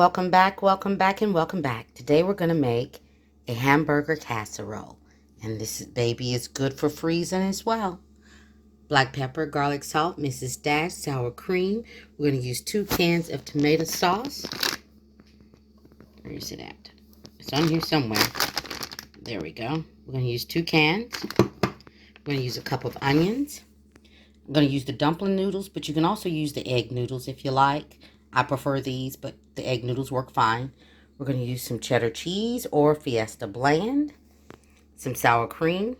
welcome back, and welcome back. Today we're going to make a hamburger casserole. And this baby is good for freezing as well. Black pepper, garlic salt, Mrs. Dash, sour cream. We're going to use 2 cans of tomato sauce. Where is it at? It's on here somewhere. There we go. We're going to use 2 cans. We're going to use a cup of onions. I'm going to use the dumpling noodles, but you can also use the egg noodles if you like. I prefer these, but the egg noodles work fine. We're going to use some cheddar cheese or Fiesta Bland, some sour cream.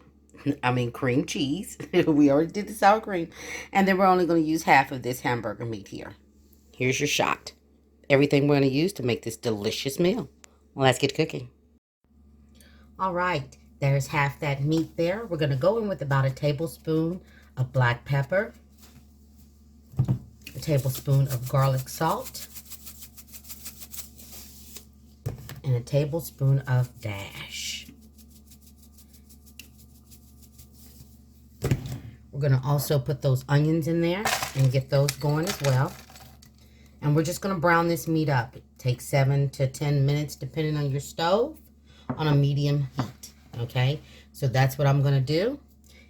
Cream cheese. We already did the sour cream. And then we're only going to use half of this hamburger meat here. Here's your shot. Everything we're going to use to make this delicious meal. Well, let's get cooking. All right. There's half that meat there. We're going to go in with about a tablespoon of black pepper, a tablespoon of garlic salt, and a tablespoon of dash. We're going to also put those onions in there and get those going as well. And we're just going to brown this meat up. It takes 7 to 10 minutes depending on your stove on a medium heat. Okay, so that's what I'm going to do.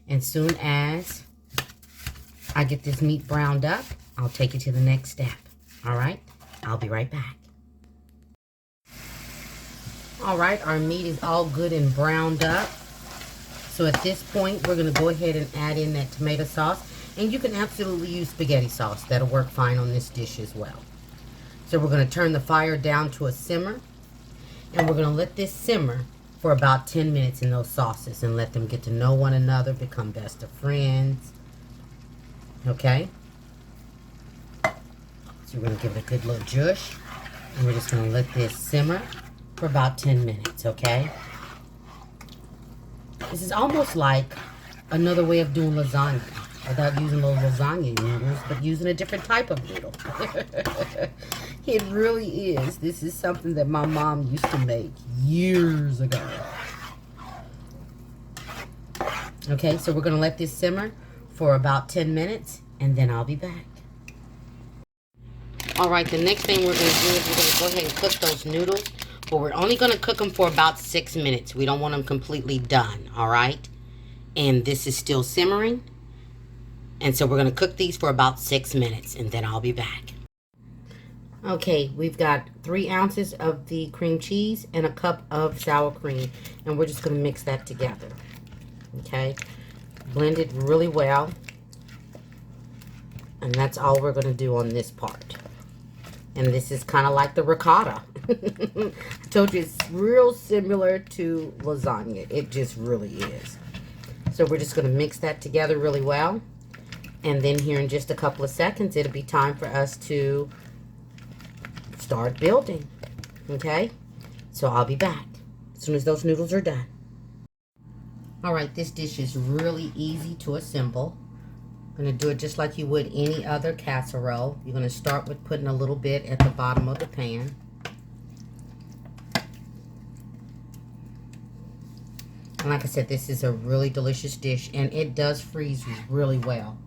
And soon as I get this meat browned up, I'll take it to the next step. All right, I'll be right back. All right, our meat is all good and browned up. So at this point, we're going to go ahead and add in that tomato sauce. And you can absolutely use spaghetti sauce. That'll work fine on this dish as well. So we're going to turn the fire down to a simmer. And we're going to let this simmer for about 10 minutes in those sauces and let them get to know one another, become best of friends. Okay? So we're going to give it a good little zhuzh. And we're just going to let this simmer for about 10 minutes, okay? This is almost like another way of doing lasagna without using those lasagna noodles, but using a different type of noodle. It really is. This is something that my mom used to make years ago. Okay, so we're going to let this simmer for about 10 minutes, and then I'll be back. All right, the next thing we're going to do is we're going to go ahead and cook those noodles, but we're only going to cook them for about 6 minutes. We don't want them completely done, all right? And this is still simmering. And so we're going to cook these for about 6 minutes, and then I'll be back. Okay, we've got 3 ounces of the cream cheese and a cup of sour cream. And we're just going to mix that together. Okay? Blend it really well. And that's all we're going to do on this part. And this is kind of like the ricotta. I told you it's real similar to lasagna. It just really is. So we're just going to mix that together really well. And then here in just a couple of seconds, it'll be time for us to start building. Okay? So I'll be back as soon as those noodles are done. All right, this dish is really easy to assemble. I'm going to do it just like you would any other casserole. You're going to start with putting a little bit at the bottom of the pan. And like I said, this is a really delicious dish, and it does freeze really well.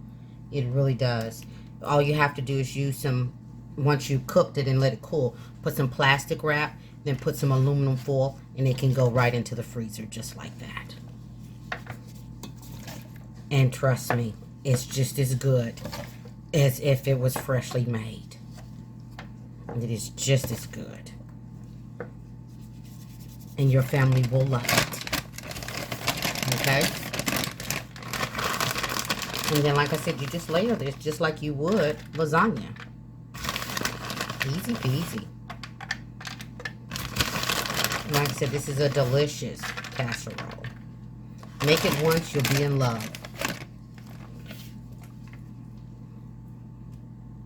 It really does. All you have to do is use some, once you cooked it and let it cool, put some plastic wrap, then put some aluminum foil, and it can go right into the freezer just like that. And trust me, it's just as good as if it was freshly made. It is just as good. And your family will love it. Okay? And then, like I said, you just layer this just like you would lasagna. Easy peasy. And like I said, this is a delicious casserole. Make it once, you'll be in love.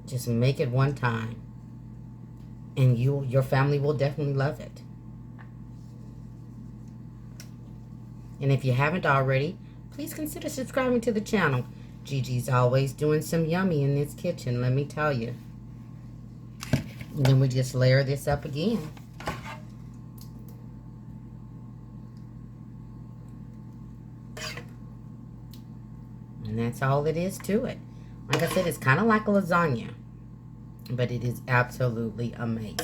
Just make it one time, and your family will definitely love it. And if you haven't already, please consider subscribing to the channel. Gigi's always doing some yummy in this kitchen, let me tell you. And then we just layer this up again. And that's all it is to it. Like I said, it's kind of like a lasagna, but it is absolutely amazing.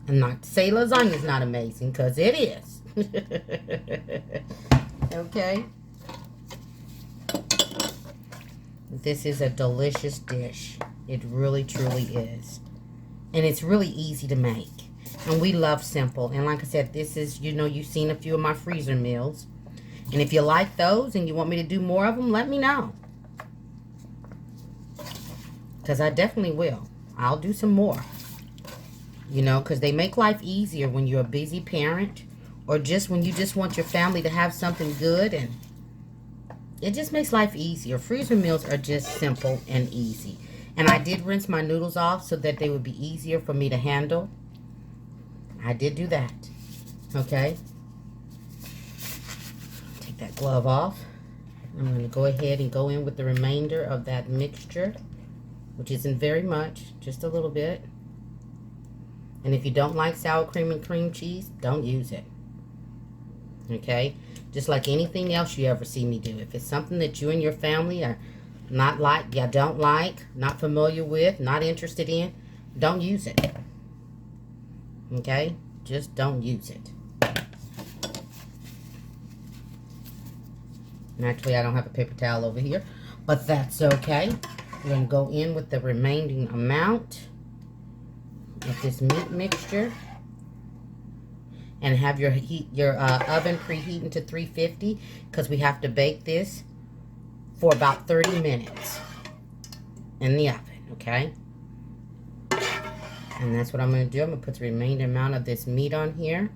And not to say lasagna is not amazing, because it is. Okay. This is a delicious dish. It really, truly is. And it's really easy to make. And we love simple. And like I said, this is, you know, you've seen a few of my freezer meals. And if you like those and you want me to do more of them, let me know. Because I definitely will. I'll do some more. You know, because they make life easier when you're a busy parent. Or just when you just want your family to have something good. And it just makes life easier. Freezer meals are just simple and easy. And I did rinse my noodles off so that they would be easier for me to handle. I did do that. Okay. Take that glove off. I'm going to go ahead and go in with the remainder of that mixture, which isn't very much, just a little bit. And if you don't like sour cream and cream cheese, don't use it. Okay? Just like anything else you ever see me do. If it's something that you and your family are not like, you don't like, not familiar with, not interested in, don't use it. Okay? Just don't use it. And actually, I don't have a paper towel over here, but that's okay. We're going to go in with the remaining amount of this meat mixture. And have your oven preheating to 350, because we have to bake this for about 30 minutes in the oven, okay? And that's what I'm going to do. I'm going to put the remaining amount of this meat on here.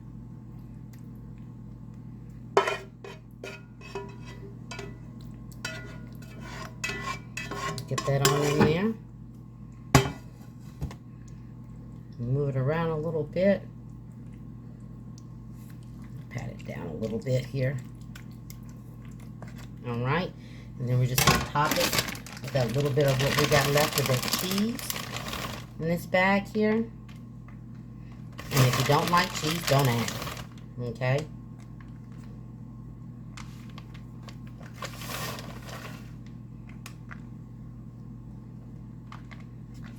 Get that on in there. Move it around a little bit. Pat it down a little bit here. All right. And then we're just going to top it with that little bit of what we got left of that cheese in this bag here. And if you don't like cheese, don't add it. Okay?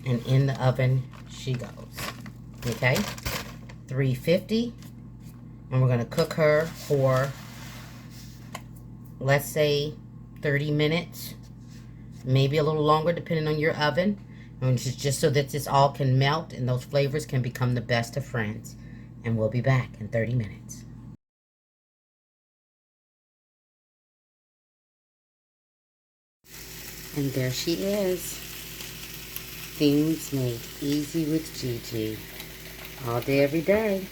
And in the oven she goes. Okay? 350. And we're going to cook her for, let's say, 30 minutes. Maybe a little longer depending on your oven. And just so that this all can melt and those flavors can become the best of friends. And we'll be back in 30 minutes. And there she is. Things made easy with Gigi. All day, every day.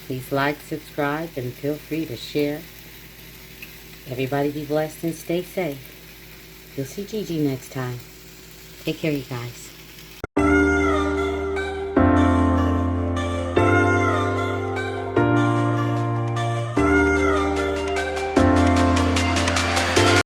Please like, subscribe, and feel free to share. Everybody be blessed and stay safe. You'll see Gigi next time. Take care, you guys.